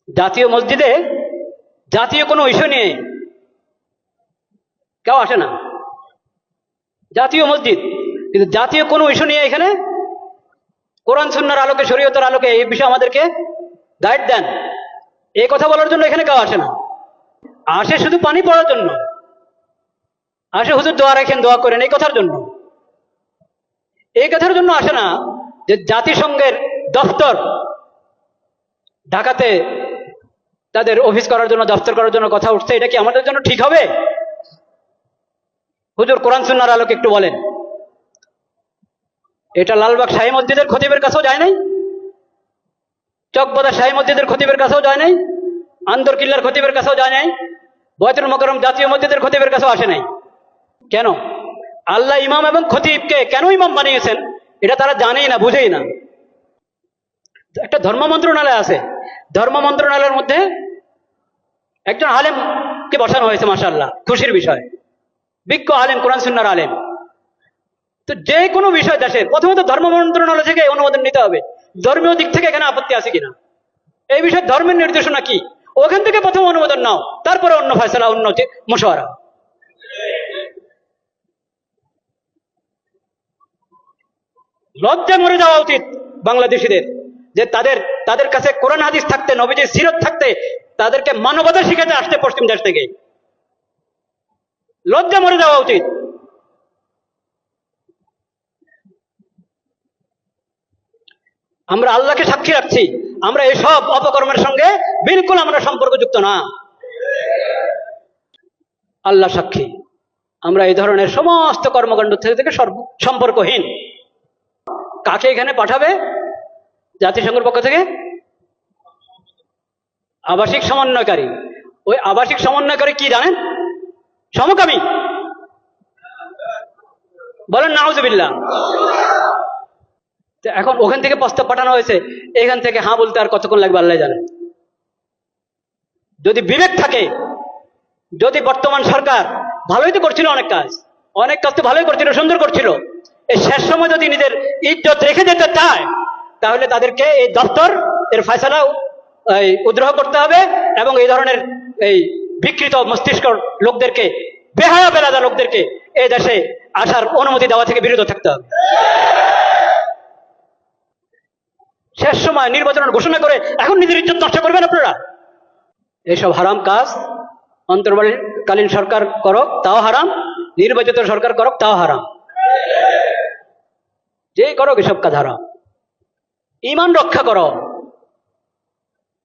জাতীয় মসজিদে জাতীয় কোনো ইস্যু নিয়ে কেউ আসে না। জাতীয় মসজিদ, কিন্তু জাতীয় কোনো ইস্যু নিয়ে এখানে কোরআন সুন্নাহর আলোকে, শরীয়তের আলোকে এই বিষয়ে আমাদেরকে গাইড দেন, এই কথা বলার জন্য এখানে কেউ আসে না। আসে শুধু পানি পড়ার জন্য, আসে হুজুর দোয়া রাখেন, দোয়া করেন, এই কথার জন্য। এই কথার জন্য আসে না যে জাতিসংঘের দফতর ঢাকাতে তাদের অফিস করার জন্য, দফতর করার জন্য কথা উঠছে, এটা কি আমাদের জন্য ঠিক হবে? হুজুর কোরআন সুন্নাহর আলোকে একটু বলেন। এটা লালবাগ শাহী মসজিদের খতিবের কাছেও যায় নাই, চকবাজার শাহী মসজিদের খতিবের কাছেও যায় নাই, আন্দরকিল্লার খতিবের কাছেও যায় নাই, বয়তুল মোকাররম জাতীয় মসজিদের খতিবের কাছেও আসে নাই। কেন? আল্লাহ ইমাম এবং খতিবকে কেন ইমাম বানিয়েছেন এটা তারা জানেই না, বুঝেই না। একটা ধর্ম মন্ত্রণালয় আছে, ধর্ম মন্ত্রণালয়ের মধ্যে একজন আলেমকে বসানো হয়েছে, মাশাআল্লাহ, খুশির বিষয়, বিজ্ঞ আলেম, কোরআন সুন্নাহর আলেম। তো যে কোনো বিষয় দেশে প্রথমত ধর্ম মন্ত্রণালয় থেকে অনুমোদন নিতে হবে, ধর্মীয় দিক থেকে এখানে আপত্তি আছে কিনা, এই বিষয়ে ধর্মের নির্দেশনা কি, ওখান থেকে প্রথম অনুমোদন নাও, তারপরে অন্য ফয়সালা, অন্য মশওয়ারা। লজ্জা মরে যাওয়া উচিত বাংলাদেশিদের, যে তাদের কাছে কোরআন হাদিস থাকতে, নবীজির সিরত থাকতে, তাদেরকে মানবতা শিখাতে আসতে পশ্চিম দেশ থেকে। লজ্জা মরে যাওয়া উচিত। আমরা আল্লাহকে সাক্ষী রাখছি, আমরা এসব অপকর্মের সঙ্গে বিলকুল আমরা সম্পর্কযুক্ত না। আল্লাহ সাক্ষী, আমরা এই ধরনের সমস্ত কর্মকাণ্ড থেকে সম্পর্কহীন। কাকে এখানে পাঠাবে জাতিসংঘের পক্ষ থেকে? আবাসিক সমন্বয়কারী। ওই আবাসিক সমন্বয়কারী কি জানেন? সমকামী। বলেন নাউজুবিল্লাহ। এখন ওখান থেকে প্রস্তাব পাঠানো হয়েছে, এখান থেকে হ্যাঁ বলতে আর কতক্ষণ লাগবে আল্লাহ জানে। যদি বিবেক থাকে, যদি বর্তমান সরকার ভালোই তো করছিল, অনেক কাজ তো ভালোই করছিল, সুন্দর করছিল, এই শেষ সময় যদি নিজের ইজ্জত রেখে যেতে চায়, তাহলে তাদেরকে এই দপ্তর এর ফয়সালা উদ্রহ করতে হবে, এবং এই ধরনের এই বিকৃত মস্তিষ্ক লোকদেরকে, বেহায়া বেলাদা লোকদেরকে এই দেশে আসার অনুমতি দেওয়া থেকে বিরত থাকতে হবে। শেষ সময় নির্বাচনের ঘোষণা করে এখন নিজের ইজ্জত নষ্ট করবেন আপনারা? এইসব হারাম কাজ অন্তর্বর্তীকালীন সরকার করক তাও হারাম, নির্বাচিত সরকার করক তাও হারাম, যেই করক এসব কাজ হারাম। ঈমান রক্ষা করো।